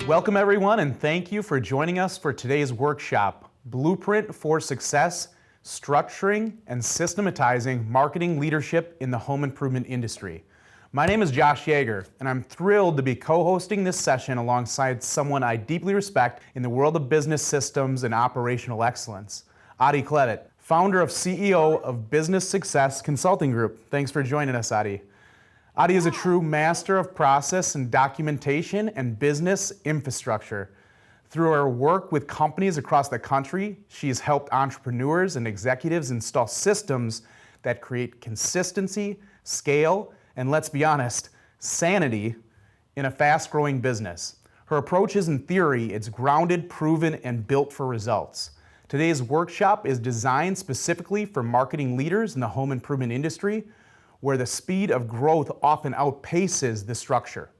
Welcome everyone, and thank you for joining us for today's workshop, Blueprint for Success, Structuring and Systematizing Marketing Leadership in the Home Improvement Industry. My name is Josh Yager, and I'm thrilled to be co-hosting this session alongside someone I deeply respect in the world of business systems and operational excellence, Adi Klevit, founder of CEO of Business Success Consulting Group. Thanks for joining us, Adi. Adi is a true master of process and documentation and business infrastructure. Through her work with companies across the country, she has helped entrepreneurs and executives install systems that create consistency, scale, and let's be honest, sanity in a fast-growing business. Her approach isn't theory, it's grounded, proven, and built for results. Today's workshop is designed specifically for marketing leaders in the home improvement industry, where the speed of growth often outpaces the structure.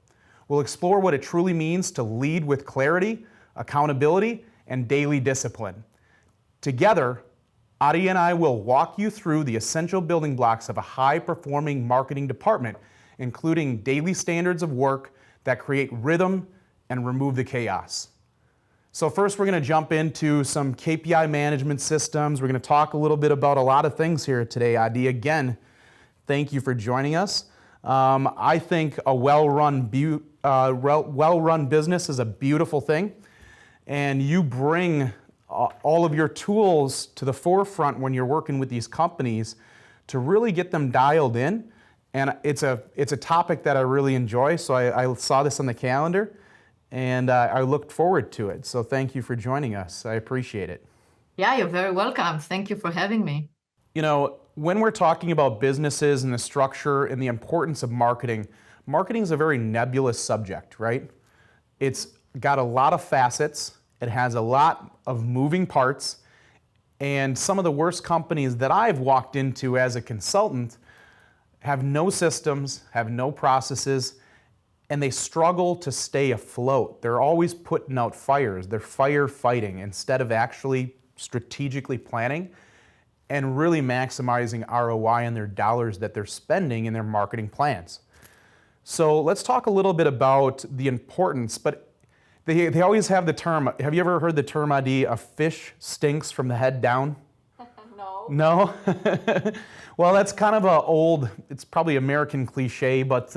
We'll explore what it truly means to lead with clarity, accountability, and daily discipline. Together, Adi and I will walk you through the essential building blocks of a high-performing marketing department, including daily standards of work that create rhythm and remove the chaos. So first, we're going to jump into some KPI management systems. We're going to talk a little bit about a lot of things here today. Adi, again, thank you for joining us. I think a well-run business is a beautiful thing, and you bring all of your tools to the forefront when you're working with these companies to really get them dialed in. And it's a topic that I really enjoy, so I saw this on the calendar, and I looked forward to it. So thank you for joining us. I appreciate it. Yeah, you're very welcome. Thank you for having me. You know, when we're talking about businesses and the structure and the importance of marketing, marketing is a very nebulous subject, right? It's got a lot of facets. It has a lot of moving parts. And some of the worst companies that I've walked into as a consultant have no systems, have no processes, and they struggle to stay afloat. They're always putting out fires. They're firefighting instead of actually strategically planning and really maximizing ROI on their dollars that they're spending in their marketing plans. So let's talk a little bit about the importance, but they always have the term, have you ever heard the term, Adi, a fish stinks from the head down? No. No? Well, that's kind of a old, it's probably American cliche, but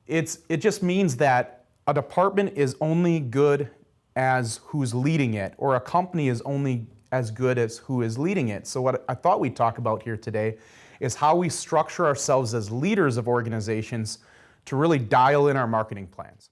it just means that a department is only good as who's leading it, or a company is only as good as who is leading it. So what I thought we'd talk about here today is how we structure ourselves as leaders of organizations to really dial in our marketing plans.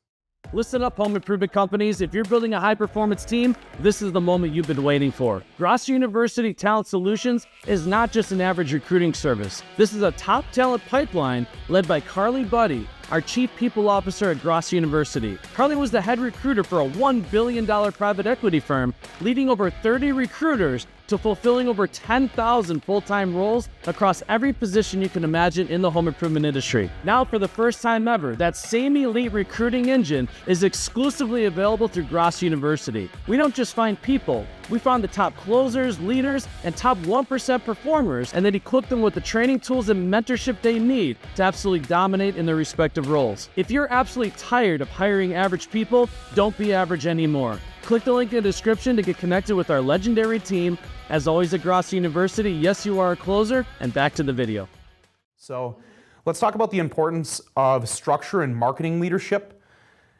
Listen up, home improvement companies. If you're building a high-performance team, this is the moment you've been waiting for. Grosser University Talent Solutions is not just an average recruiting service. This is a top talent pipeline led by Carly Buddy, our Chief People Officer at Grosser University. Carly was the head recruiter for a $1 billion private equity firm, leading over 30 recruiters to fulfilling over 10,000 full-time roles across every position you can imagine in the home improvement industry. Now, for the first time ever, that same elite recruiting engine is exclusively available through Grosser University. We don't just find people, we found the top closers, leaders, and top 1% performers, and then equip them with the training tools and mentorship they need to absolutely dominate in their respective roles. If you're absolutely tired of hiring average people, don't be average anymore. Click the link in the description to get connected with our legendary team. As always at Grosser University, yes, you are a closer, and back to the video. So let's talk about the importance of structure and marketing leadership.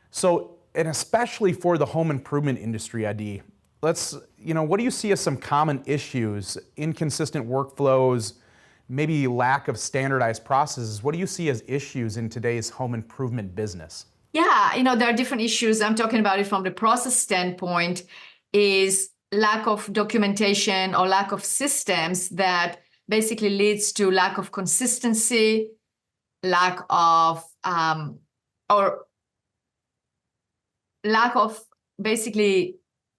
So, and especially for the home improvement industry, Adi, what do you see as some common issues, inconsistent workflows, maybe lack of standardized processes? What do you see as issues in today's home improvement business? Yeah, there are different issues. I'm talking about it from the process standpoint, is lack of documentation or lack of systems that basically leads to lack of consistency, lack of basically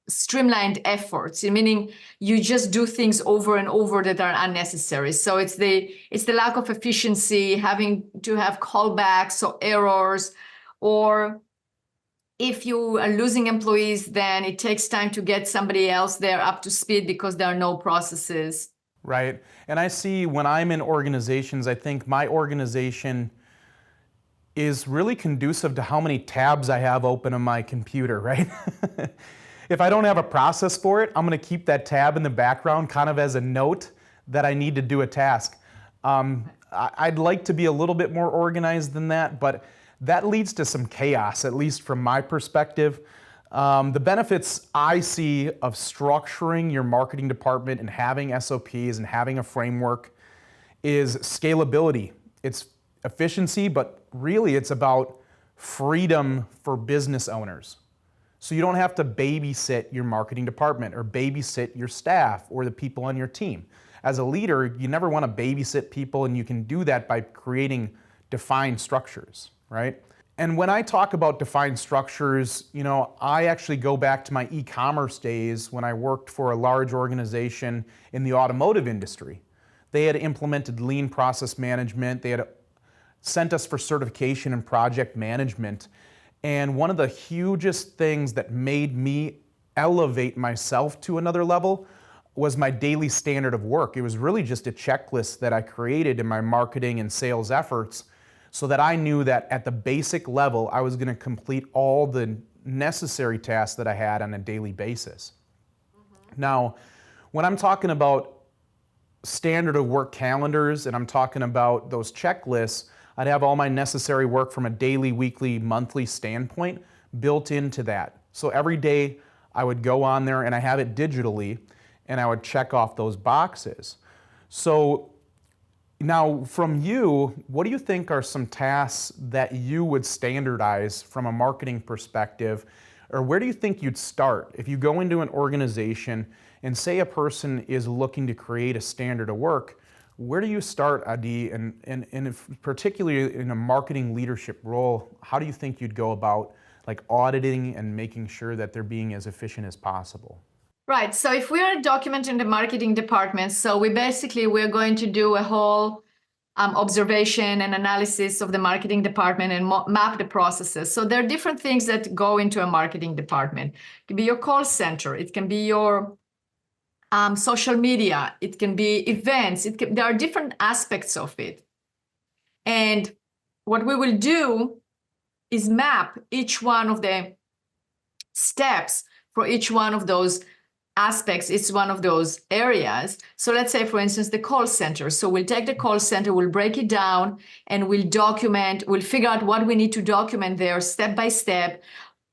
streamlined efforts, meaning you just do things over and over that are unnecessary. So it's the lack of efficiency, having to have callbacks or errors, or if you are losing employees, then it takes time to get somebody else there up to speed because there are no processes. Right. And I see when I'm in organizations, I think my organization is really conducive to how many tabs I have open on my computer, right? If I don't have a process for it, I'm gonna keep that tab in the background kind of as a note that I need to do a task. I'd like to be a little bit more organized than that, but that leads to some chaos, at least from my perspective. The benefits I see of structuring your marketing department and having SOPs and having a framework is scalability. It's efficiency, but really it's about freedom for business owners. So you don't have to babysit your marketing department or babysit your staff or the people on your team. As a leader, you never want to babysit people, and you can do that by creating defined structures, right? And when I talk about defined structures, I actually go back to my e-commerce days when I worked for a large organization in the automotive industry. They had implemented lean process management. They had sent us for certification in project management. And one of the hugest things that made me elevate myself to another level was my daily standard of work. It was really just a checklist that I created in my marketing and sales efforts so that I knew that at the basic level, I was going to complete all the necessary tasks that I had on a daily basis. Now, when I'm talking about standard of work calendars and I'm talking about those checklists, I'd have all my necessary work from a daily, weekly, monthly standpoint built into that. So every day I would go on there and I have it digitally and I would check off those boxes. So now from you, what do you think are some tasks that you would standardize from a marketing perspective? Or where do you think you'd start? If you go into an organization and say a person is looking to create a standard of work, where do you start, Adi? And if, particularly in a marketing leadership role, how do you think you'd go about like auditing and making sure that they're being as efficient as possible? Right. So if we are documenting the marketing department, so we're going to do a whole observation and analysis of the marketing department and map the processes. So there are different things that go into a marketing department. It can be your call center. It can be your social media. It can be events. There are different aspects of it. And what we will do is map each one of the steps for each one of those aspects, it's one of those areas. So let's say, for instance, the call center. So we'll take the call center, we'll break it down, and we'll figure out what we need to document there step by step,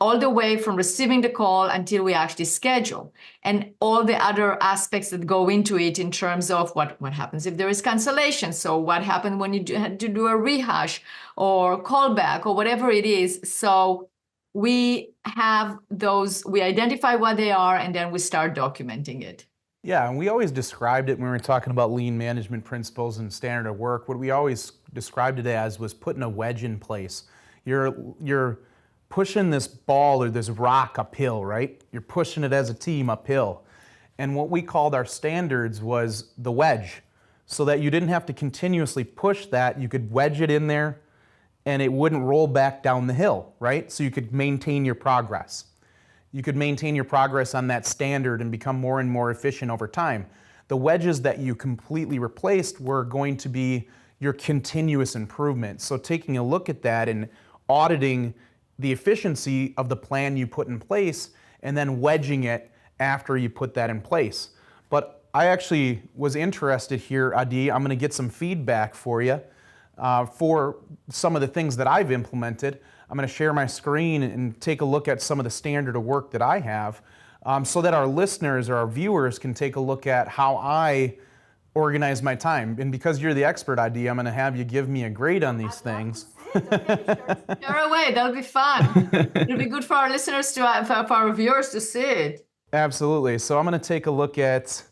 all the way from receiving the call until we actually schedule, and all the other aspects that go into it in terms of what happens if there is cancellation. So what happened when you had to do a rehash or callback or whatever it is. So we have those, we identify what they are, and then we start documenting it. Yeah, and we always described it when we were talking about lean management principles and standard of work. What we always described it as was putting a wedge in place. You're pushing this ball or this rock uphill, right? You're pushing it as a team uphill. And what we called our standards was the wedge, so that you didn't have to continuously push that. You could wedge it in there and it wouldn't roll back down the hill, right? So you could maintain your progress. You could maintain your progress on that standard and become more and more efficient over time. The wedges that you completely replaced were going to be your continuous improvement. So taking a look at that and auditing the efficiency of the plan you put in place and then wedging it after you put that in place. But I actually was interested here, Adi, I'm gonna get some feedback for you for some of the things that I've implemented. I'm gonna share my screen and take a look at some of the standard of work that I have so that our listeners or our viewers can take a look at how I organize my time. And because you're the expert, Adi, I'm gonna have you give me a grade on these things. Share away, that'll be fun. It'll be good for our listeners for our viewers to see it. Absolutely. So I'm gonna take a look at,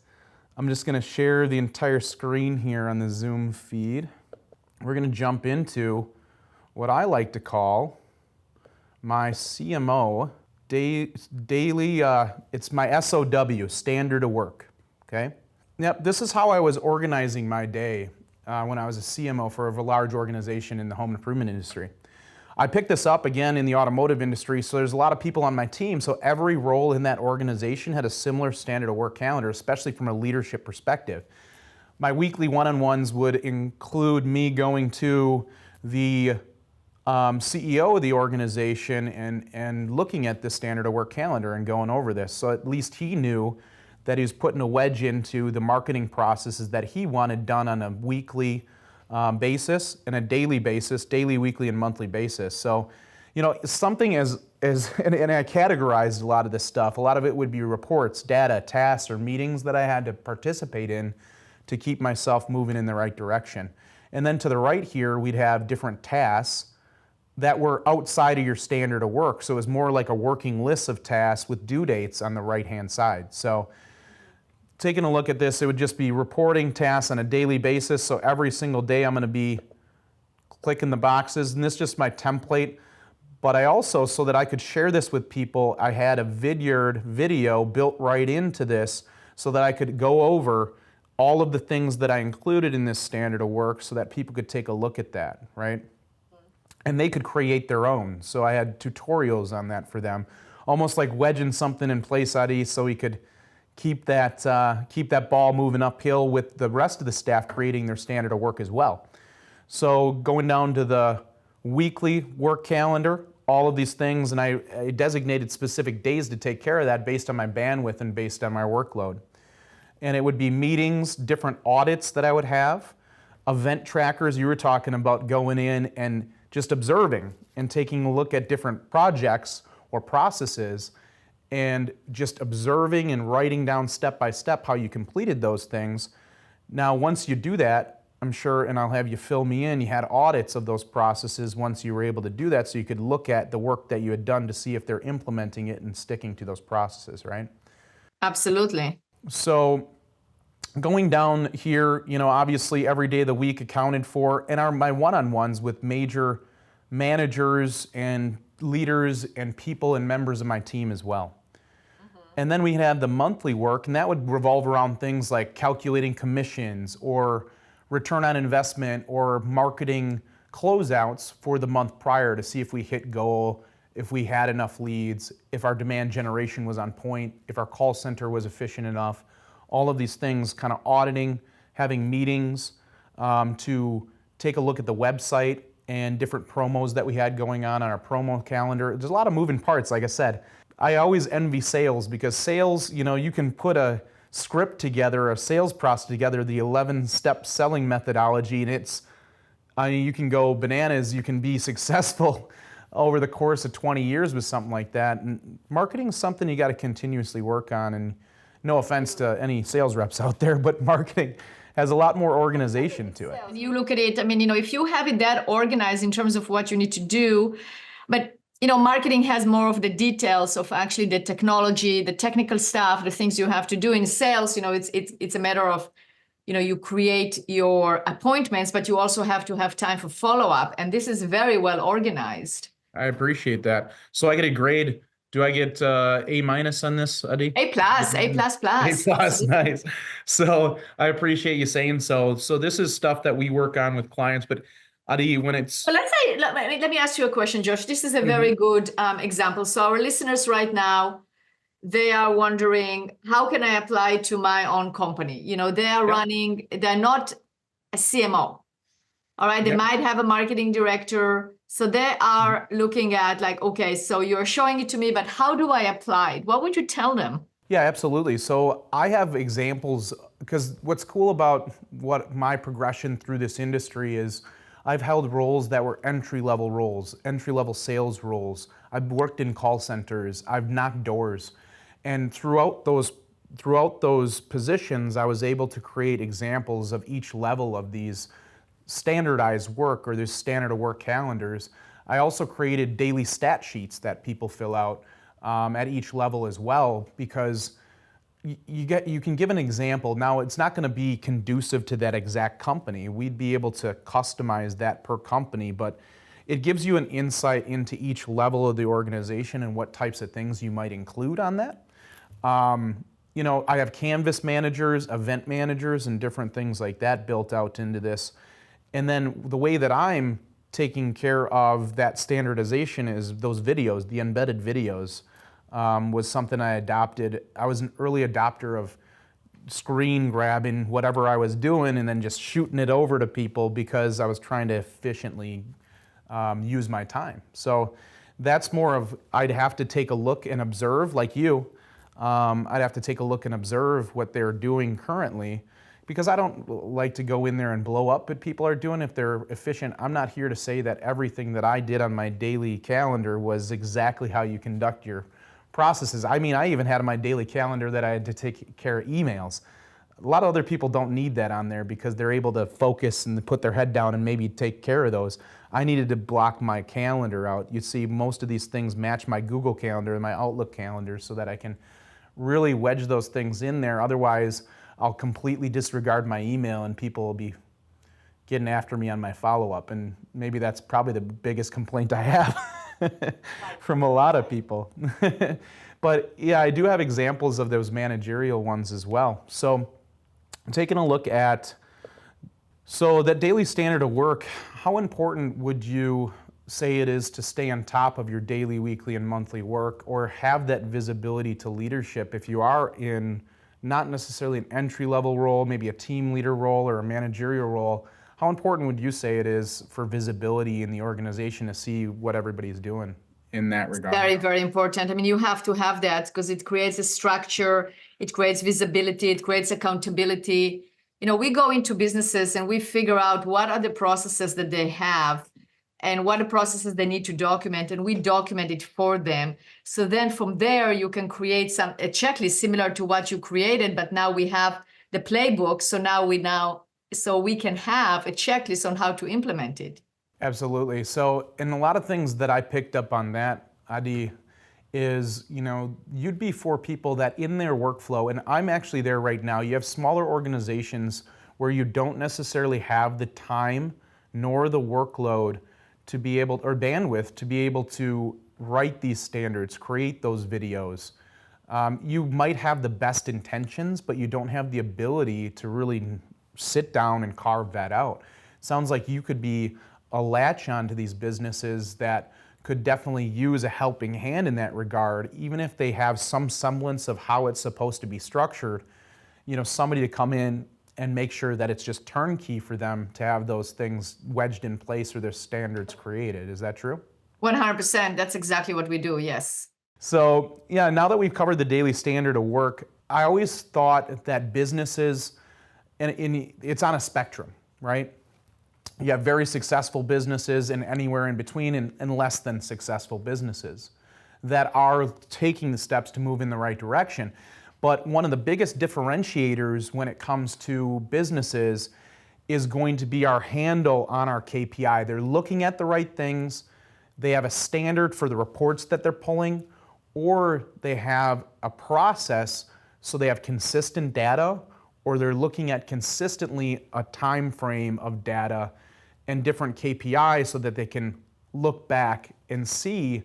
I'm just gonna share the entire screen here on the Zoom feed. We're gonna jump into what I like to call my CMO daily, it's my SOW, standard of work, okay? Yep, this is how I was organizing my day when I was a CMO for a large organization in the home improvement industry. I picked this up again in the automotive industry, so there's a lot of people on my team, so every role in that organization had a similar standard of work calendar, especially from a leadership perspective. My weekly one-on-ones would include me going to the CEO of the organization and looking at the standard of work calendar and going over this. So at least he knew that he was putting a wedge into the marketing processes that he wanted done on a weekly basis and a daily basis, daily, weekly, and monthly basis. So, something and I categorized a lot of this stuff. A lot of it would be reports, data, tasks, or meetings that I had to participate in to keep myself moving in the right direction. And then to the right here, we'd have different tasks that were outside of your standard of work. So it was more like a working list of tasks with due dates on the right-hand side. So taking a look at this, it would just be reporting tasks on a daily basis. So every single day I'm going to be clicking the boxes, and this is just my template. But I also, so that I could share this with people, I had a video built right into this so that I could go over all of the things that I included in this standard of work so that people could take a look at that, right? And they could create their own. So I had tutorials on that for them, almost like wedging something in place, Adi, so we could keep that ball moving uphill with the rest of the staff creating their standard of work as well. So going down to the weekly work calendar, all of these things, and I designated specific days to take care of that based on my bandwidth and based on my workload. And it would be meetings, different audits that I would have, event trackers. You were talking about going in and just observing and taking a look at different projects or processes and just observing and writing down step by step how you completed those things. Now, once you do that, I'm sure, and I'll have you fill me in, you had audits of those processes once you were able to do that so you could look at the work that you had done to see if they're implementing it and sticking to those processes, right? Absolutely. So going down here, obviously every day of the week accounted for, and my one-on-ones with major managers and leaders and people and members of my team as well. And then we had the monthly work, and that would revolve around things like calculating commissions or return on investment or marketing closeouts for the month prior to see if we hit goal, if we had enough leads, if our demand generation was on point, if our call center was efficient enough. All of these things, kind of auditing, having meetings to take a look at the website and different promos that we had going on our promo calendar. There's a lot of moving parts, like I said. I always envy sales because sales, you can put a script together, a sales process together, the 11-step selling methodology, and you can go bananas, you can be successful over the course of 20 years with something like that. And marketing is something you got to continuously work on, and no offense to any sales reps out there, but marketing has a lot more organization to it. You look at it, if you have it that organized in terms of what you need to do, but marketing has more of the details of actually the technology, the technical stuff, the things you have to do. In sales, it's a matter of, you create your appointments, but you also have to have time for follow-up. And this is very well organized. I appreciate that. So I get a grade. Do I get A- on this, Adi? A+, A++. Nice. So I appreciate you saying so. So this is stuff that we work on with clients, but Adi, when it's... Well, let me ask you a question, Josh. This is a very good example. So our listeners right now, they are wondering, how can I apply to my own company? They are running, they're not a CMO. All right, they might have a marketing director. So they are looking at okay, so you're showing it to me, but how do I apply it? What would you tell them? Yeah, absolutely. So I have examples, because what's cool about what my progression through this industry is I've held roles that were entry-level roles, entry-level sales roles. I've worked in call centers. I've knocked doors. And throughout those positions, I was able to create examples of each level of these standardized work or these standard of work calendars. I also created daily stat sheets that people fill out at each level as well, because you can give an example. Now, it's not going to be conducive to that exact company. We'd be able to customize that per company, but it gives you an insight into each level of the organization and what types of things you might include on that. I have canvas managers, event managers, and different things like that built out into this. And then the way that I'm taking care of that standardization is those videos, the embedded videos. Was something I adopted. I was an early adopter of screen grabbing whatever I was doing and then just shooting it over to people because I was trying to efficiently use my time. So that's more of, I'd have to take a look and observe, like you. I'd have to take a look and observe what they're doing currently, because I don't like to go in there and blow up what people are doing if they're efficient. I'm not here to say that everything that I did on my daily calendar was exactly how you conduct your processes. I mean, I even had on my daily calendar that I had to take care of emails. A lot of other people don't need that on there because they're able to focus and put their head down and maybe take care of those. I needed to block my calendar out. You see, most of these things match my Google Calendar and my Outlook calendar so that I can really wedge those things in there. Otherwise, I'll completely disregard my email and people will be getting after me on my follow-up. And maybe that's probably the biggest complaint I have from a lot of people. But yeah, I do have examples of those managerial ones as well. So taking a look at, so that daily standard of work, how important would you say it is to stay on top of your daily, weekly, and monthly work, or have that visibility to leadership if you are in not necessarily an entry-level role, maybe a team leader role or a managerial role? How important would you say it is for visibility in the organization to see what everybody's doing in that regard? Very, very important. I mean, you have to have that because it creates a structure, it creates visibility, it creates accountability. You know, we go into businesses and we figure out what are the processes that they have and what are the processes they need to document, and we document it for them. So then from there, you can create a checklist similar to what you created, but now we have the playbook. So we can have a checklist on how to implement it. Absolutely. So, and a lot of things that I picked up on that, Adi, is, you know, you'd be for people that in their workflow, and I'm actually there right now, you have smaller organizations where you don't necessarily have the time nor the workload to be able, or bandwidth, to be able to write these standards, create those videos. You might have the best intentions, but you don't have the ability to really sit down and carve that out. Sounds like you could be a latch on to these businesses that could definitely use a helping hand in that regard, even if they have some semblance of how it's supposed to be structured. You know, somebody to come in and make sure that it's just turnkey for them to have those things wedged in place or their standards created. Is that true? 100%. That's exactly what we do. Yes. So yeah, now that we've covered the daily standard of work, I always thought that businesses, and it's on a spectrum, right? You have very successful businesses and anywhere in between and less than successful businesses that are taking the steps to move in the right direction. But one of the biggest differentiators when it comes to businesses is going to be our handle on our KPI. They're looking at the right things, they have a standard for the reports that they're pulling, or they have a process so they have consistent data, or they're looking at consistently a time frame of data and different KPIs so that they can look back and see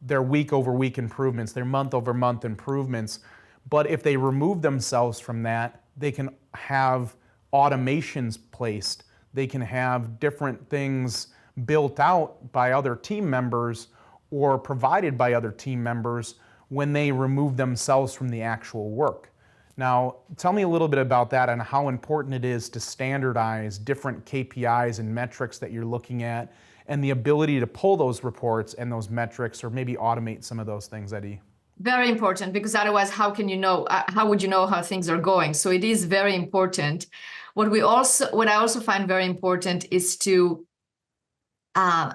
their week over week improvements, their month over month improvements. But if they remove themselves from that, they can have automations placed. They can have different things built out by other team members or provided by other team members when they remove themselves from the actual work. Now, tell me a little bit about that and how important it is to standardize different KPIs and metrics that you're looking at and the ability to pull those reports and those metrics or maybe automate some of those things, Adi. Very important, because otherwise, how can you know? How would you know how things are going? So it is very important. What I also find very important is to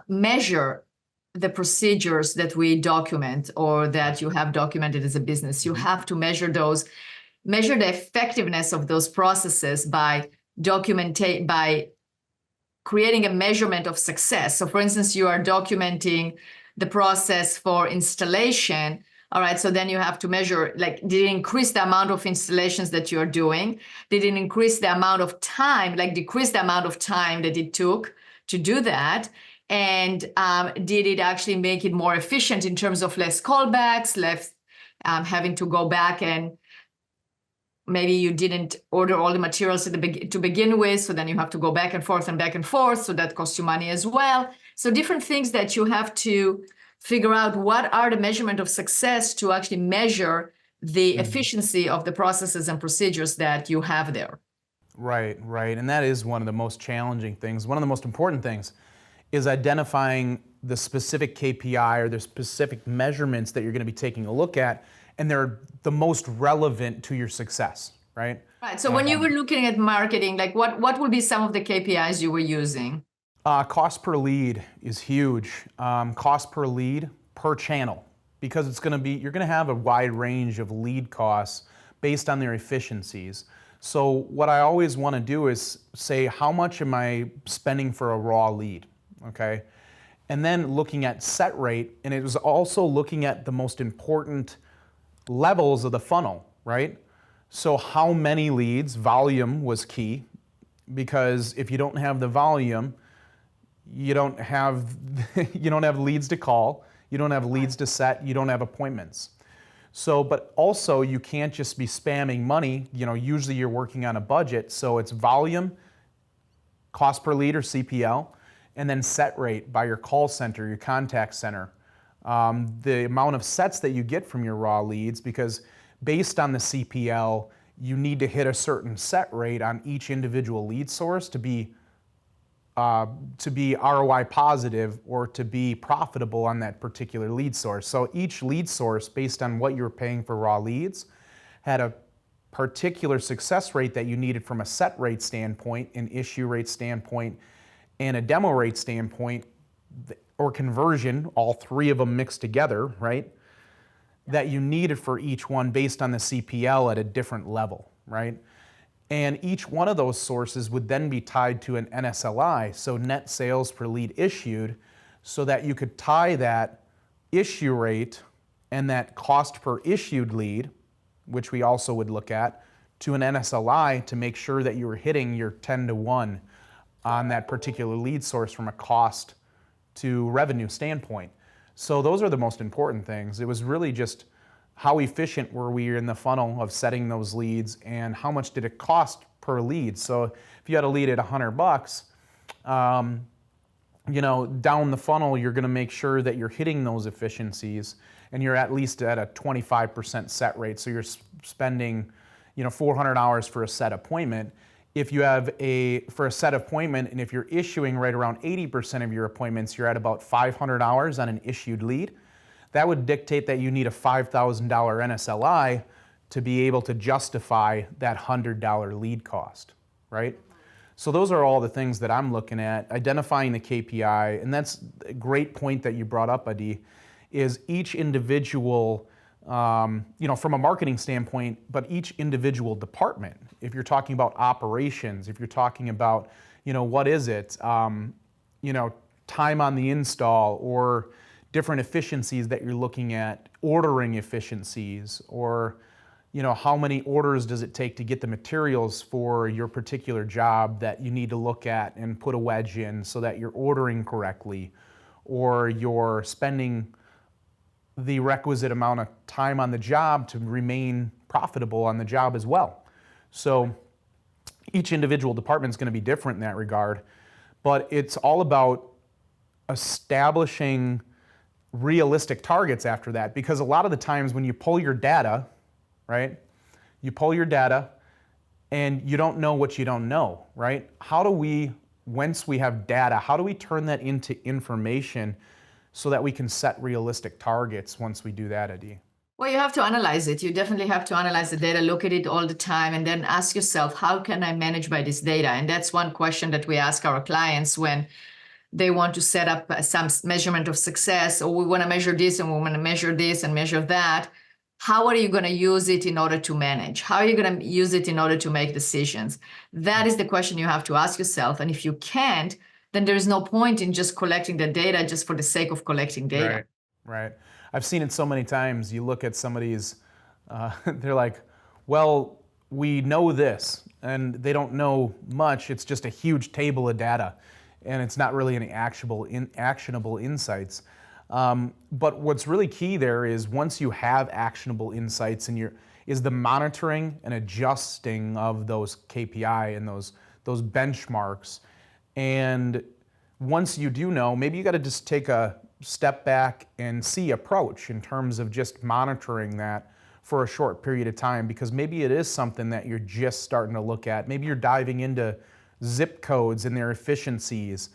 measure the procedures that we document or that you have documented as a business. You have to measure those, measure the effectiveness of those processes by creating a measurement of success. So, for instance, you are documenting the process for installation. All right, so then you have to measure, like, did it increase the amount of installations that you're doing? Did it increase the amount of time, like decrease the amount of time that it took to do that? And did it actually make it more efficient in terms of less callbacks, less having to go back and maybe you didn't order all the materials to begin with, so then you have to go back and forth, so that costs you money as well. So different things that you have to figure out what are the measurement of success to actually measure the efficiency of the processes and procedures that you have there. Right, right. And that is one of the most challenging things. One of the most important things is identifying the specific KPI or the specific measurements that you're going to be taking a look at, and they're the most relevant to your success, right? Right. So when you were looking at marketing, like what would be some of the KPIs you were using? Cost per lead is huge. Cost per lead per channel, because it's going to be, you're going to have a wide range of lead costs based on their efficiencies. So what I always want to do is say, how much am I spending for a raw lead, okay? And then looking at set rate, and it was also looking at the most important levels of the funnel, right? So how many leads, volume was key, because if you don't have the volume, you don't have leads to call, you don't have leads to set, you don't have appointments. So, but also you can't just be spamming money. Usually you're working on a budget, so it's volume, cost per lead or CPL, and then set rate by your call center, your contact center. The amount of sets that you get from your raw leads, because based on the CPL, you need to hit a certain set rate on each individual lead source to be ROI positive or to be profitable on that particular lead source. So each lead source, based on what you're paying for raw leads, had a particular success rate that you needed from a set rate standpoint, an issue rate standpoint, and a demo rate standpoint, or conversion, all three of them mixed together, right? That you needed for each one based on the CPL at a different level, right? And each one of those sources would then be tied to an NSLI, so net sales per lead issued, so that you could tie that issue rate and that cost per issued lead, which we also would look at, to an NSLI to make sure that you were hitting your 10-to-1 on that particular lead source from a cost to revenue standpoint. So those are the most important things. It was really just how efficient were we in the funnel of setting those leads, and how much did it cost per lead. So if you had a lead at $100, down the funnel, you're going to make sure that you're hitting those efficiencies, and you're at least at a 25% set rate. So you're spending, $400 for a set appointment. If you have for a set appointment, and if you're issuing right around 80% of your appointments, you're at about $500 on an issued lead. That would dictate that you need a $5,000 NSLI to be able to justify that $100 lead cost, right? So those are all the things that I'm looking at, identifying the KPI, and that's a great point that you brought up, Adi, is each individual, from a marketing standpoint, but each individual department. If you're talking about operations, if you're talking about, what is it, time on the install, or different efficiencies that you're looking at, ordering efficiencies, or how many orders does it take to get the materials for your particular job that you need to look at and put a wedge in so that you're ordering correctly, or you're spending the requisite amount of time on the job to remain profitable on the job as well. So each individual department is going to be different in that regard, but it's all about establishing realistic targets after that, because a lot of the times when you pull your data, right, you pull your data and you don't know what you don't know, right? How do we, once we have data, how do we turn that into information so that we can set realistic targets once we do that, Adi? Well, you have to analyze it. You definitely have to analyze the data, look at it all the time, and then ask yourself, how can I manage by this data? And that's one question that we ask our clients when they want to set up some measurement of success, or we want to measure this and we want to measure this and measure that. How are you going to use it in order to manage? How are you going to use it in order to make decisions? That is the question you have to ask yourself. And if you can't, then there is no point in just collecting the data just for the sake of collecting data. Right. I've seen it so many times. You look at somebody's, they're like, well, we know this, and they don't know much. It's just a huge table of data, and it's not really any actionable insights. But what's really key there is once you have actionable insights is the monitoring and adjusting of those KPI and those benchmarks. And once you do know, maybe you got to just take a step back and see approach in terms of just monitoring that for a short period of time, because maybe it is something that you're just starting to look at. Maybe you're diving into zip codes and their efficiencies.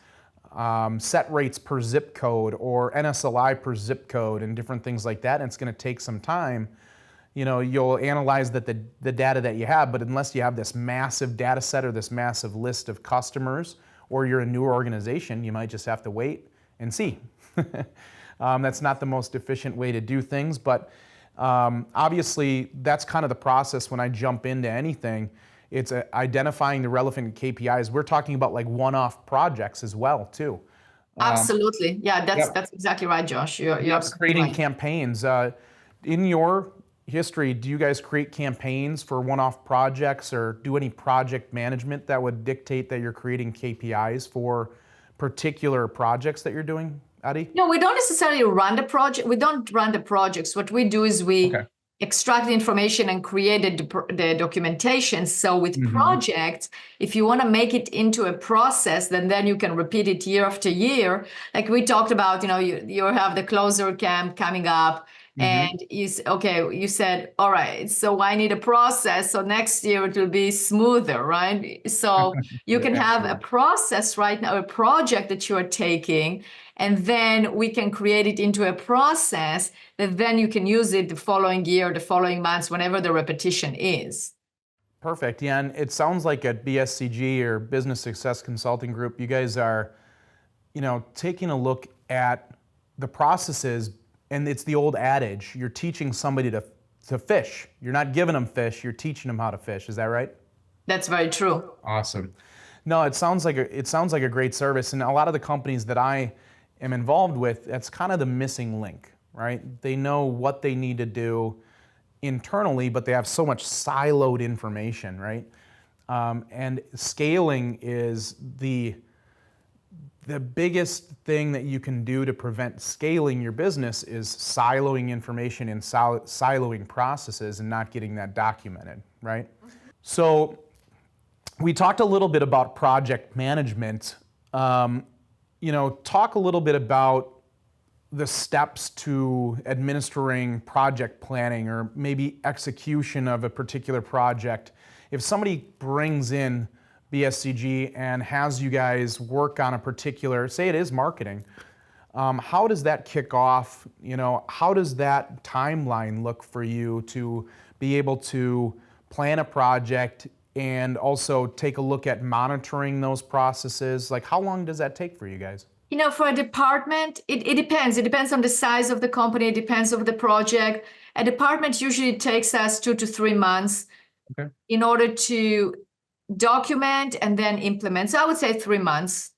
set rates per zip code or NSLI per zip code and different things like that, and it's going to take some time. You'll analyze the data that you have, but unless you have this massive data set or this massive list of customers, or you're a newer organization, you might just have to wait and see. That's not the most efficient way to do things, but obviously that's kind of the process when I jump into anything. It's identifying the relevant KPIs. We're talking about like one-off projects as well, too. Absolutely. Yeah, Yep. that's exactly right, Josh. You're absolutely creating right. campaigns. In your history, do you guys create campaigns for one-off projects or do any project management that would dictate that you're creating KPIs for particular projects that you're doing, Adi? No, we don't necessarily run the project. We don't run the projects. What we do is we extract the information and create the documentation. So with projects, if you want to make it into a process, then you can repeat it year after year. Like we talked about, you have the closer camp coming up. And you said, all right, so I need a process. So next year it will be smoother, right? So you can have a process right now, a project that you are taking, and then we can create it into a process that then you can use it the following year, the following months, whenever the repetition is. Perfect. Yeah, and it sounds like at BSCG or Business Success Consulting Group, you guys are, taking a look at the processes. And it's the old adage, you're teaching somebody to fish. You're not giving them fish, you're teaching them how to fish. Is that right? That's very true. Awesome. No, it sounds like a great service. And a lot of the companies that I am involved with, that's kind of the missing link, right? They know what they need to do internally, but they have so much siloed information, right? And scaling is the biggest thing that you can do to prevent scaling your business is siloing information and siloing processes and not getting that documented, right? So we talked a little bit about project management. Talk a little bit about the steps to administering project planning or maybe execution of a particular project. If somebody brings in BSCG and has you guys work on a particular, say it is marketing, how does that kick off? How does that timeline look for you to be able to plan a project and also take a look at monitoring those processes? Like, how long does that take for you guys? For a department, it depends. It depends on the size of the company. It depends on the project. A department usually takes us 2 to 3 months in order to document and then implement. So I would say 3 months.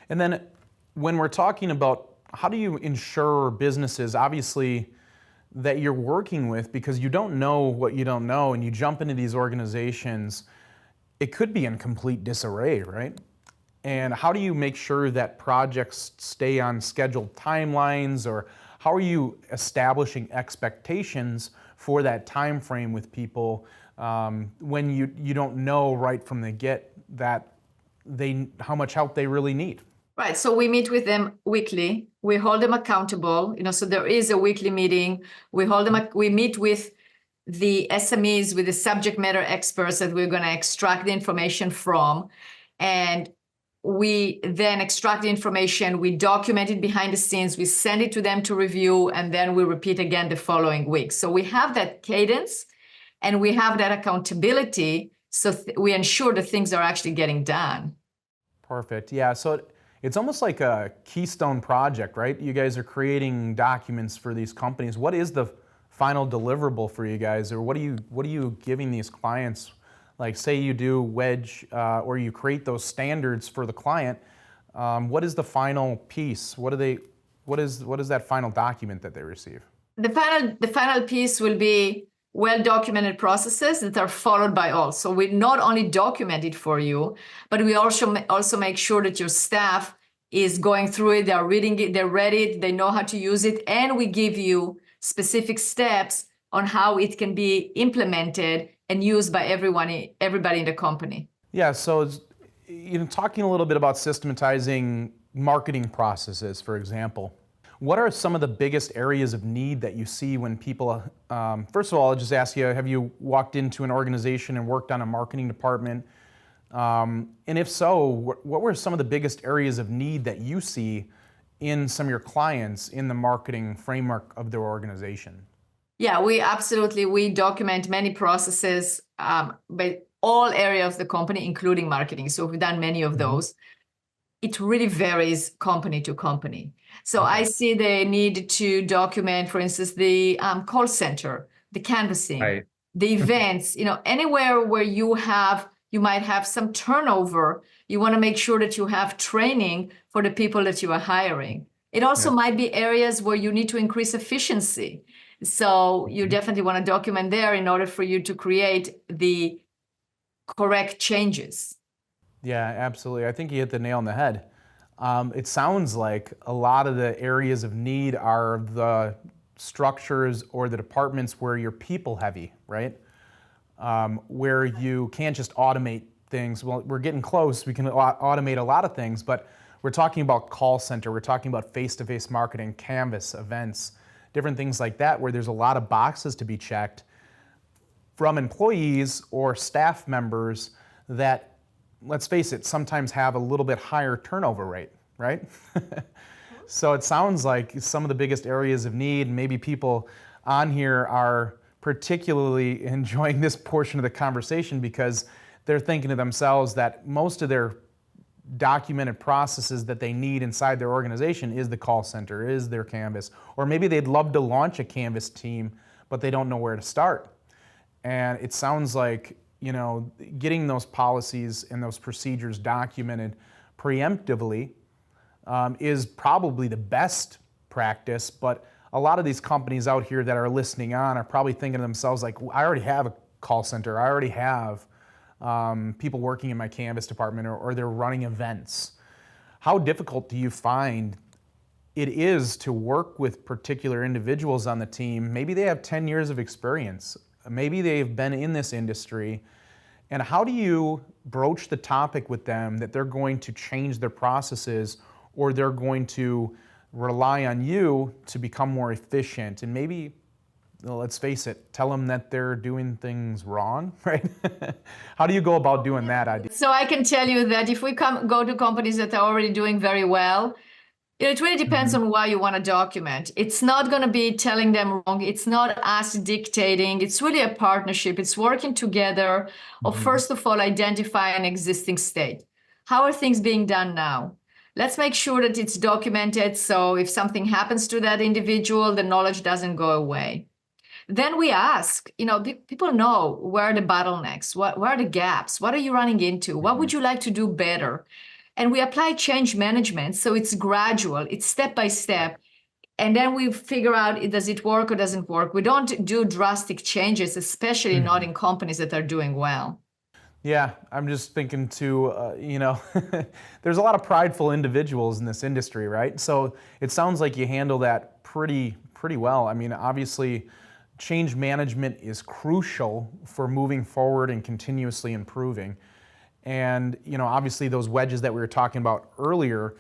And then when we're talking about how do you ensure businesses, obviously, that you're working with, because you don't know what you don't know and you jump into these organizations, it could be in complete disarray, right? And how do you make sure that projects stay on scheduled timelines, or how are you establishing expectations for that time frame with people when you don't know right from the get that how much help they really need? Right. So we meet with them weekly. We hold them accountable. So there is a weekly meeting. We meet with the SMEs, with the subject matter experts that we're going to extract the information from, and we then extract the information. We document it behind the scenes. We send it to them to review, and then we repeat again the following week. So we have that cadence. And we have that accountability, so we ensure that things are actually getting done. Perfect. Yeah. So it's almost like a keystone project, right? You guys are creating documents for these companies. What is the final deliverable for you guys, or what are you giving these clients? Like, say you do wedge, or you create those standards for the client. What is the final piece? What is that final document that they receive? The final piece will be well-documented processes that are followed by all. So we not only document it for you, but we also make sure that your staff is going through it, they're reading it, they read it, they know how to use it, and we give you specific steps on how it can be implemented and used by everybody in the company. Yeah, so talking a little bit about systematizing marketing processes, for example. What are some of the biggest areas of need that you see when people, first of all, I'll just ask you, have you walked into an organization and worked on a marketing department? And if so, what were some of the biggest areas of need that you see in some of your clients in the marketing framework of their organization? Yeah, we document many processes, but all areas of the company, including marketing. So we've done many of those. It really varies company to company. So I see the need to document, for instance, the call center, the canvassing, the events, anywhere where you might have some turnover, you want to make sure that you have training for the people that you are hiring. It also might be areas where you need to increase efficiency. So you definitely want to document there in order for you to create the correct changes. Yeah, absolutely. I think you hit the nail on the head. It sounds like a lot of the areas of need are the structures or the departments where you're people heavy, right? Where you can't just automate things. Well, we're getting close. We can automate a lot of things, but we're talking about call center. We're talking about face-to-face marketing, canvas, events, different things like that, where there's a lot of boxes to be checked from employees or staff members that, let's face it, sometimes have a little bit higher turnover rate, right? So it sounds like some of the biggest areas of need, maybe people on here are particularly enjoying this portion of the conversation because they're thinking to themselves that most of their documented processes that they need inside their organization is the call center, is their canvas, or maybe they'd love to launch a canvas team, but they don't know where to start. And it sounds like, getting those policies and those procedures documented preemptively is probably the best practice, but a lot of these companies out here that are listening on are probably thinking to themselves like, I already have a call center, I already have people working in my canvas department, or they're running events. How difficult do you find it is to work with particular individuals on the team? Maybe they have 10 years of experience. Maybe they've been in this industry. And how do you broach the topic with them that they're going to change their processes or they're going to rely on you to become more efficient? And maybe, let's face it, tell them that they're doing things wrong, right? How do you go about doing that, Adi? So I can tell you that if we go to companies that are already doing very well, it really depends on why you want to document. It's not going to be telling them wrong. It's not us dictating. It's really a partnership. It's working together of, first of all, identify an existing state. How are things being done now? Let's make sure that it's documented. So if something happens to that individual, the knowledge doesn't go away. Then we ask, people know where are the bottlenecks, where are the gaps, what are you running into, what would you like to do better? And we apply change management, so it's gradual, it's step by step, and then we figure out, does it work or doesn't work? We don't do drastic changes, especially not in companies that are doing well. Yeah, I'm just thinking too, there's a lot of prideful individuals in this industry, right? So it sounds like you handle that pretty well. I mean, obviously, change management is crucial for moving forward and continuously improving. And, obviously those wedges that we were talking about earlier,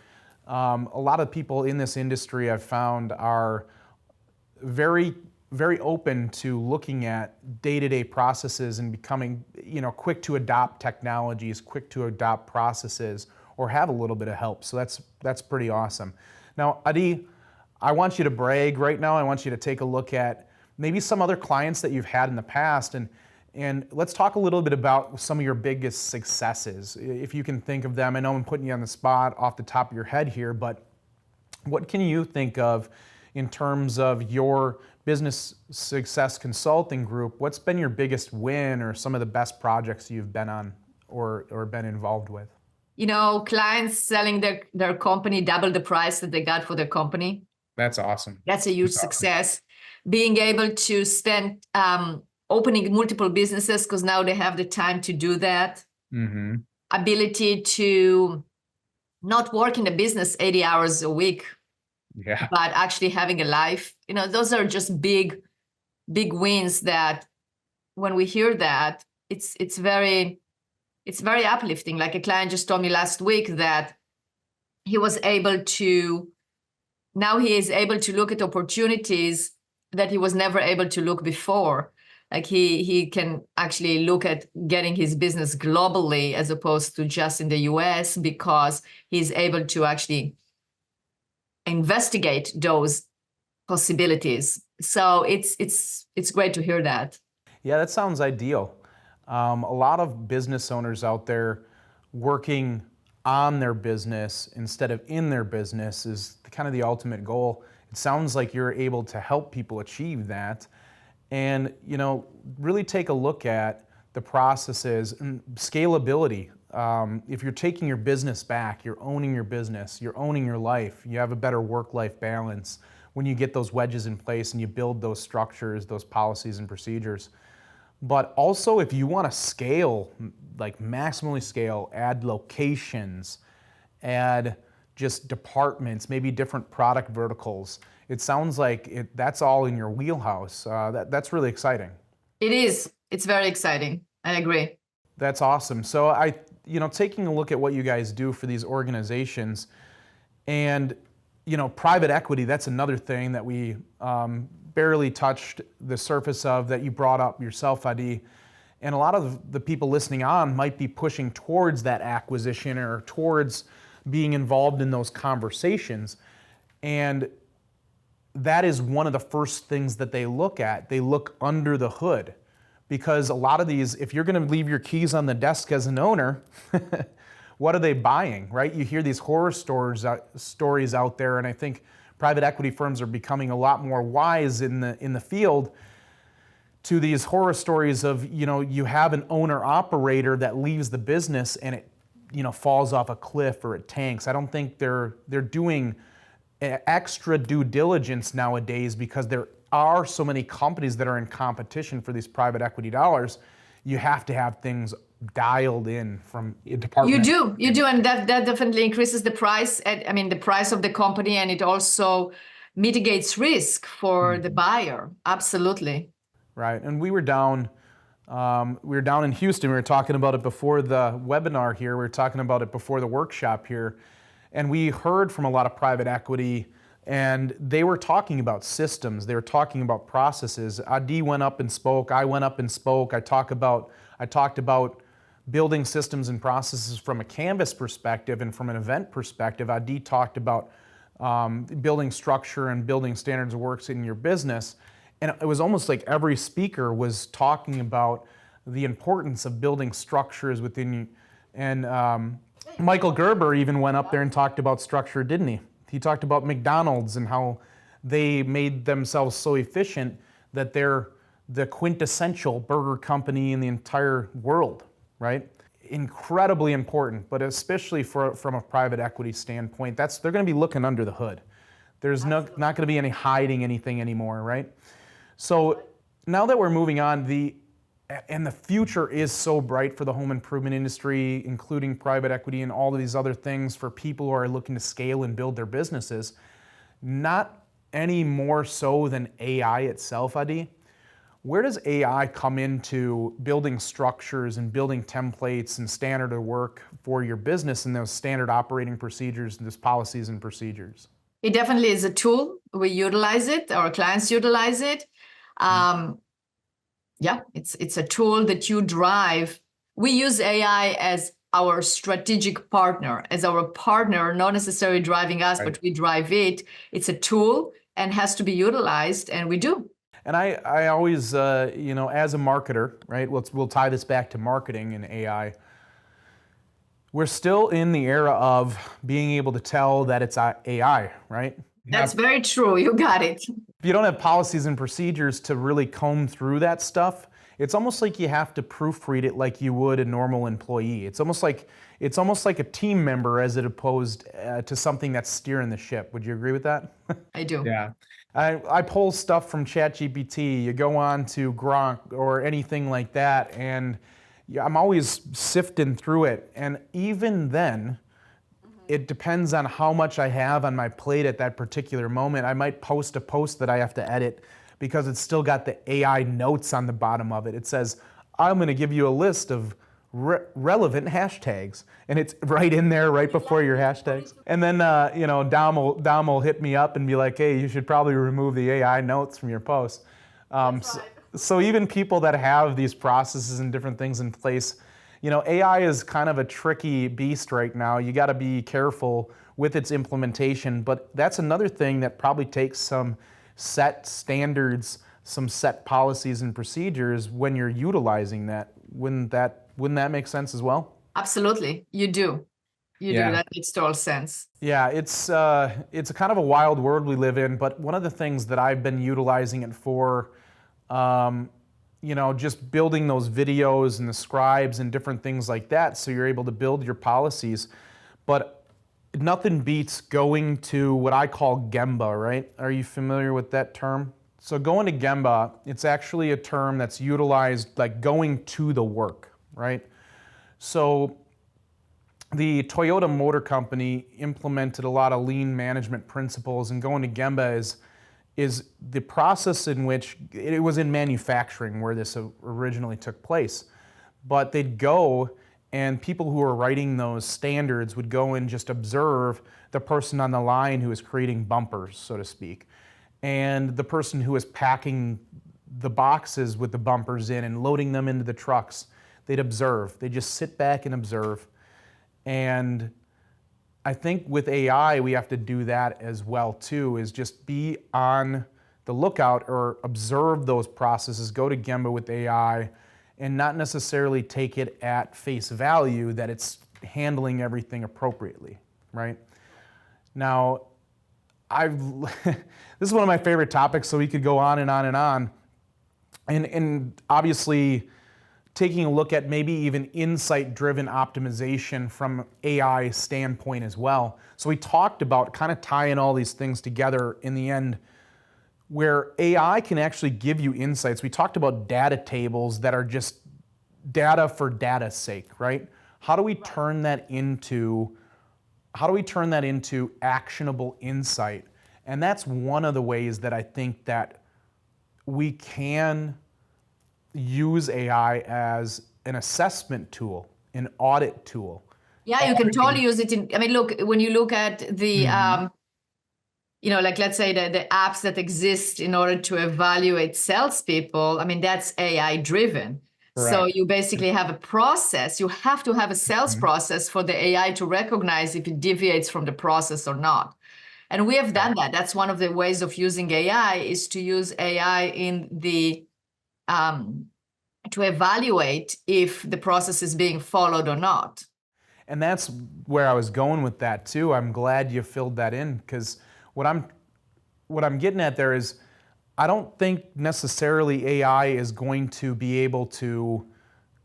a lot of people in this industry I've found are very, very open to looking at day-to-day processes and becoming, quick to adopt technologies, quick to adopt processes, or have a little bit of help. So that's pretty awesome. Now, Adi, I want you to brag right now. I want you to take a look at maybe some other clients that you've had in the past, and let's talk a little bit about some of your biggest successes, if you can think of them. I know I'm putting you on the spot off the top of your head here, but what can you think of in terms of your business success consulting group? What's been your biggest win or some of the best projects you've been on or been involved with? Clients selling their company double the price that they got for their company. That's awesome. That's a huge success. Being able to spend opening multiple businesses because now they have the time to do that. Ability to not work in the business 80 hours a week, but actually having a life. Those are just big wins that when we hear that, it's very uplifting. Like a client just told me last week that he is able to look at opportunities that he was never able to look before. Like he can actually look at getting his business globally as opposed to just in the US, because he's able to actually investigate those possibilities. So it's great to hear that. Yeah, that sounds ideal. A lot of business owners out there working on their business instead of in their business is kind of the ultimate goal. It sounds like you're able to help people achieve that, and really take a look at the processes and scalability. If you're taking your business back, you're owning your business, you're owning your life, you have a better work-life balance when you get those wedges in place and you build those structures, those policies and procedures. But also, if you want to scale, like maximally scale, add locations, add just departments, maybe different product verticals, it sounds like that's all in your wheelhouse. That's really exciting. It is. It's very exciting. I agree. That's awesome. So taking a look at what you guys do for these organizations, and private equity, that's another thing that we barely touched the surface of, that you brought up yourself, Adi. And a lot of the people listening on might be pushing towards that acquisition or towards being involved in those conversations. And that is one of the first things that they look at. They look under the hood, because a lot of these, if you're going to leave your keys on the desk as an owner, what are they buying, right? You hear these horror stories out there, and I think private equity firms are becoming a lot more wise in the field to these horror stories of, you have an owner operator that leaves the business and it, falls off a cliff or it tanks. I don't think they're doing extra due diligence nowadays, because there are so many companies that are in competition for these private equity dollars. You have to have things dialed in from a department. You do, and that definitely increases the price. The price of the company, and it also mitigates risk for the buyer. Absolutely. Right, and we were down in Houston. We were talking about it before the webinar here. We were talking about it before the workshop here, and we heard from a lot of private equity, and they were talking about systems. They were talking about processes. Adi went up and spoke. I went up and spoke. I talked about building systems and processes from a Canvas perspective and from an event perspective. Adi talked about building structure and building standards of works in your business. And it was almost like every speaker was talking about the importance of building structures within you. And Michael Gerber even went up there and talked about structure, didn't he? He talked about McDonald's and how they made themselves so efficient that they're the quintessential burger company in the entire world, right? Incredibly important, but especially from a private equity standpoint, they're going to be looking under the hood. There's not going to be any hiding anything anymore, right? So now that we're moving on, the future is so bright for the home improvement industry, including private equity and all of these other things for people who are looking to scale and build their businesses. Not any more so than AI itself, Adi. Where does AI come into building structures and building templates and standard of work for your business and those standard operating procedures and those policies and procedures? It definitely is a tool. We utilize it. Our clients utilize it. It's a tool that you drive. We use AI as our strategic partner, not necessarily driving us, right, but we drive it. It's a tool and has to be utilized, and we do. And I always, as a marketer, right, we'll tie this back to marketing and AI. We're still in the era of being able to tell that it's AI, right? That's very true. You got it. If you don't have policies and procedures to really comb through that stuff, it's almost like you have to proofread it like you would a normal employee. It's almost like a team member as opposed to something that's steering the ship. Would you agree with that? I do. Yeah. I pull stuff from ChatGPT. You go on to Gronk or anything like that, and I'm always sifting through it. And even then, it depends on how much I have on my plate at that particular moment. I might post a post that I have to edit because it's still got the AI notes on the bottom of it. It says, I'm going to give you a list of relevant hashtags, and it's right in there right before your hashtags. And then Dom will hit me up and be like, hey, you should probably remove the AI notes from your post. So even people that have these processes and different things in place, AI is kind of a tricky beast right now. You got to be careful with its implementation, but that's another thing that probably takes some set standards, some set policies and procedures when you're utilizing that. Wouldn't that make sense as well? Absolutely, you do. You do. That makes total sense. Yeah, it's a kind of a wild world we live in, but one of the things that I've been utilizing it for, just building those videos and the scribes and different things like that, so you're able to build your policies. But nothing beats going to what I call Gemba, right? Are you familiar with that term? So going to Gemba, it's actually a term that's utilized like going to the work, right? So the Toyota Motor Company implemented a lot of lean management principles, and going to Gemba is the process in which it was in manufacturing where this originally took place. But they'd go, and people who were writing those standards would go and just observe the person on the line who was creating bumpers, so to speak, and the person who was packing the boxes with the bumpers in and loading them into the trucks. They'd observe. They'd just sit back and observe. And I think with AI, we have to do that as well too, is just be on the lookout or observe those processes, go to Gemba with AI, and not necessarily take it at face value that it's handling everything appropriately, right? Now, this is one of my favorite topics, so we could go on and on and on. And obviously, taking a look at maybe even insight-driven optimization from AI standpoint as well. So we talked about kind of tying all these things together in the end, where AI can actually give you insights. We talked about data tables that are just data for data's sake, right? How do we turn that into actionable insight? And that's one of the ways that I think that we can use AI as an assessment tool, an audit tool. Yeah, you can totally use it look, when you look at the, like let's say the apps that exist in order to evaluate salespeople, that's AI driven. Correct. So you basically have a process. You have to have a sales process for the AI to recognize if it deviates from the process or not. And we have done that. That's one of the ways of using AI, is to use AI in the to evaluate if the process is being followed or not. And that's where I was going with that too. I'm glad you filled that in, because what I'm getting at there is, I don't think necessarily AI is going to be able to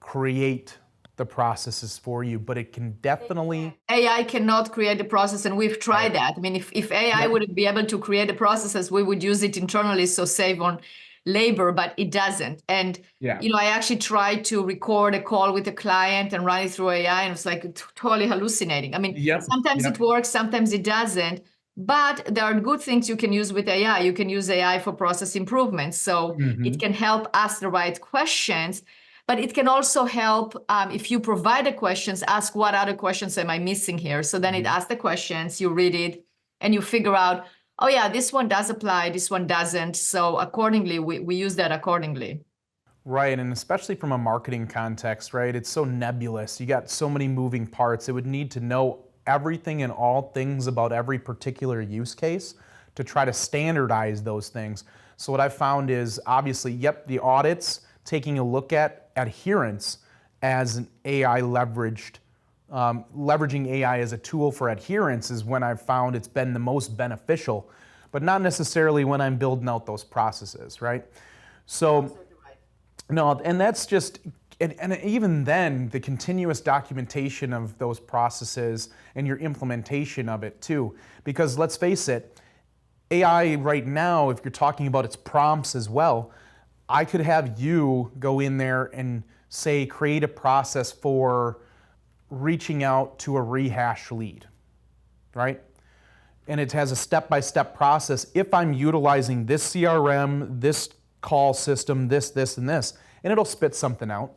create the processes for you, but it can definitely... AI cannot create the process, and we've tried that. If AI wouldn't be able to create the processes, we would use it internally, so save on labor, but it doesn't. And I actually tried to record a call with a client and run it through AI, and it's like totally hallucinating. Sometimes it works, sometimes it doesn't, but there are good things you can use with AI. You can use AI for process improvements, so it can help ask the right questions, but it can also help, if you provide the questions, ask what other questions am I missing here? So then it asks the questions, you read it, and you figure out, oh yeah, this one does apply, this one doesn't. So accordingly, we use that accordingly. Right, and especially from a marketing context, right? It's so nebulous. You got so many moving parts. It would need to know everything and all things about every particular use case to try to standardize those things. So what I've found is, obviously, the audits, taking a look at adherence as an AI leveraged, leveraging AI as a tool for adherence is when I've found it's been the most beneficial, but not necessarily when I'm building out those processes, right? So, no, and that's just, and even then, the continuous documentation of those processes and your implementation of it too, because let's face it, AI right now, if you're talking about its prompts as well, I could have you go in there and say, create a process for reaching out to a rehash lead, right? And it has a step-by-step process. If I'm utilizing this CRM, this call system, this, and this, and it'll spit something out.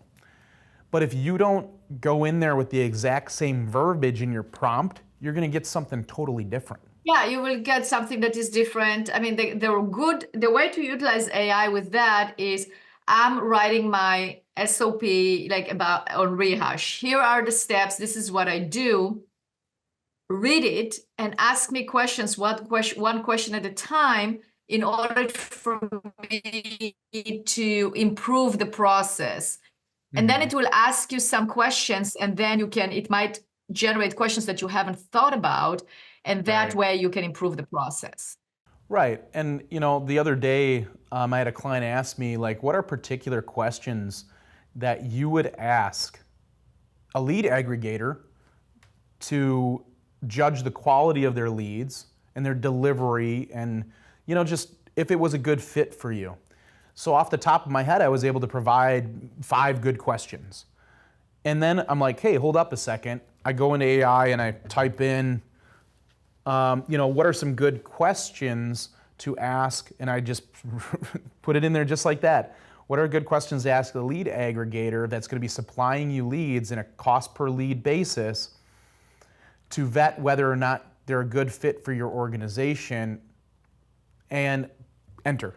But if you don't go in there with the exact same verbiage in your prompt, you're gonna get something totally different. Yeah, you will get something that is different. The way to utilize AI with that is I'm writing my SOP like about on rehash. Here are the steps. This is what I do. Read it and ask me questions, one question at a time, in order for me to improve the process. And then it will ask you some questions, and then it might generate questions that you haven't thought about, and that way you can improve the process. Right. And, the other day, I had a client ask me, like, what are particular questions that you would ask a lead aggregator to judge the quality of their leads and their delivery and, just if it was a good fit for you. So off the top of my head, I was able to provide 5 good questions. And then I'm like, hey, hold up a second. I go into AI and I type in, what are some good questions to ask? And I just put it in there just like that. What are good questions to ask the lead aggregator that's going to be supplying you leads in a cost per lead basis to vet whether or not they're a good fit for your organization, and enter.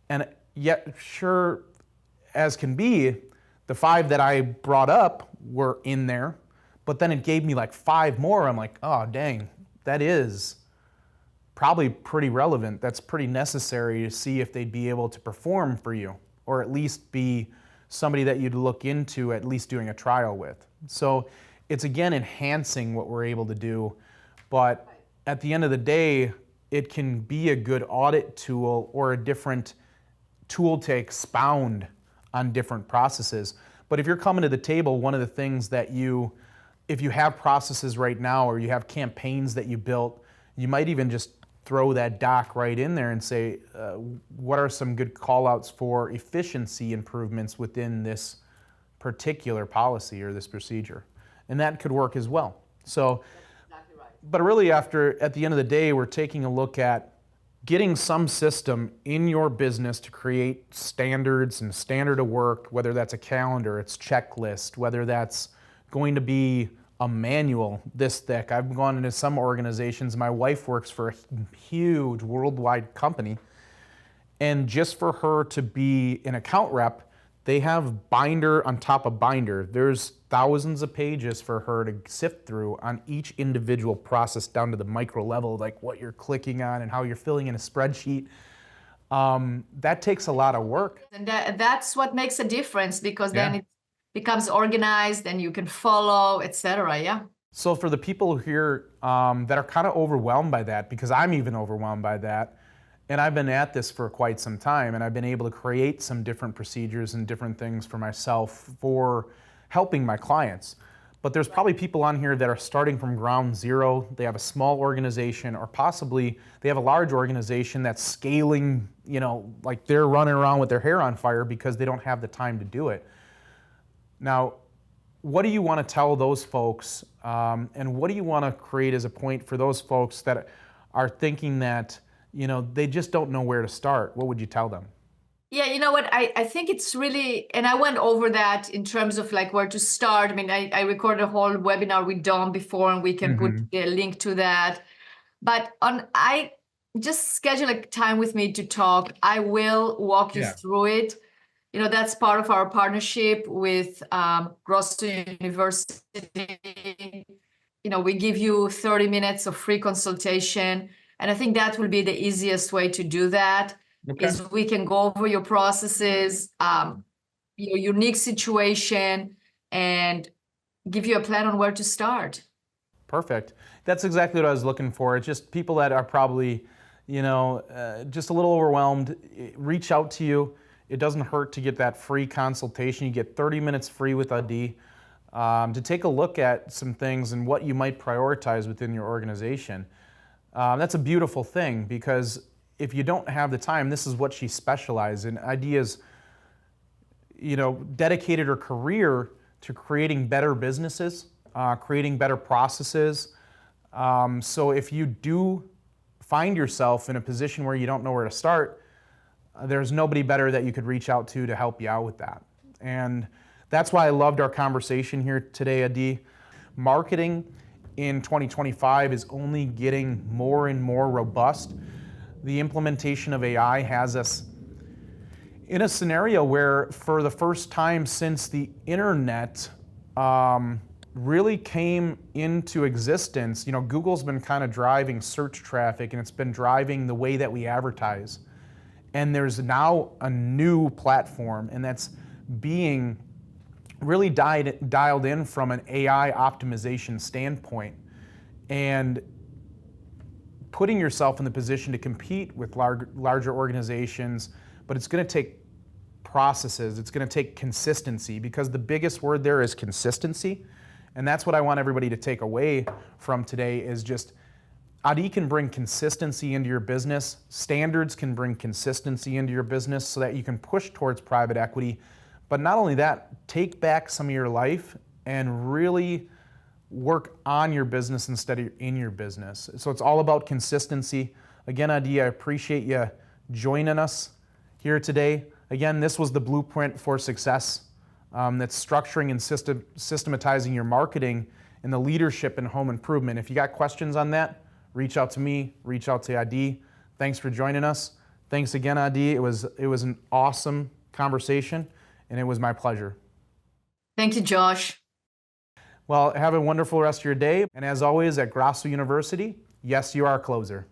And yet, sure as can be, the 5 that I brought up were in there, but then it gave me like 5 more. I'm like, oh, dang, that is probably pretty relevant. That's pretty necessary to see if they'd be able to perform for you, or at least be somebody that you'd look into at least doing a trial with. So it's, again, enhancing what we're able to do, but at the end of the day, it can be a good audit tool or a different tool to expound on different processes. But if you're coming to the table, one of the things that if you have processes right now or you have campaigns that you built, you might even just throw that doc right in there and say, what are some good call-outs for efficiency improvements within this particular policy or this procedure? And that could work as well. So, but really at the end of the day, we're taking a look at getting some system in your business to create standards and standard of work, whether that's a calendar, it's checklist, whether that's going to be a manual this thick. I've gone into some organizations, my wife works for a huge worldwide company, and just for her to be an account rep, they have binder on top of binder. There's thousands of pages for her to sift through on each individual process down to the micro level, like what you're clicking on and how you're filling in a spreadsheet. That takes a lot of work. And that's what makes a difference, because then it becomes organized and you can follow, etc. Yeah. So for the people here that are kind of overwhelmed by that, because I'm even overwhelmed by that, and I've been at this for quite some time, and I've been able to create some different procedures and different things for myself for helping my clients. But there's probably people on here that are starting from ground zero. They have a small organization, or possibly they have a large organization that's scaling, like they're running around with their hair on fire because they don't have the time to do it. Now, what do you want to tell those folks, and what do you want to create as a point for those folks that are thinking that they just don't know where to start? What would you tell them? Yeah, you know what? I think it's really, and I went over that in terms of like where to start. I mean, I recorded a whole webinar with Dom before, and we can put the link to that. But I just schedule a time with me to talk. I will walk you through it. That's part of our partnership with Grosso University. We give you 30 minutes of free consultation. And I think that will be the easiest way to do that. Is we can go over your processes, your unique situation, and give you a plan on where to start. Perfect. That's exactly what I was looking for. It's just people that are probably, just a little overwhelmed. Reach out to you. It doesn't hurt to get that free consultation. You get 30 minutes free with Adi to take a look at some things and what you might prioritize within your organization. That's a beautiful thing, because if you don't have the time, this is what she specializes in. Ideas, dedicated her career to creating better businesses, creating better processes. So if you do find yourself in a position where you don't know where to start, there's nobody better that you could reach out to help you out with that. And that's why I loved our conversation here today, Adi. Marketing in 2025 is only getting more and more robust. The implementation of AI has us In a scenario where for the first time since the internet really came into existence, Google's been kind of driving search traffic, and it's been driving the way that we advertise. And there's now a new platform, and that's being really dialed in from an AI optimization standpoint, and putting yourself in the position to compete with larger organizations. But it's going to take processes, it's going to take consistency, because the biggest word there is consistency. And that's what I want everybody to take away from today, is just Adi can bring consistency into your business. Standards can bring consistency into your business so that you can push towards private equity. But not only that, take back some of your life and really work on your business instead of in your business. So it's all about consistency. Again, Adi, I appreciate you joining us here today. Again, this was the blueprint for success. That's structuring and systematizing your marketing and the leadership in home improvement. If you got questions on that, reach out to me, reach out to Adi. Thanks for joining us. Thanks again, Adi. It was an awesome conversation, and it was my pleasure. Thank you, Josh. Well, have a wonderful rest of your day. And as always, at Grasso University, yes, you are a closer.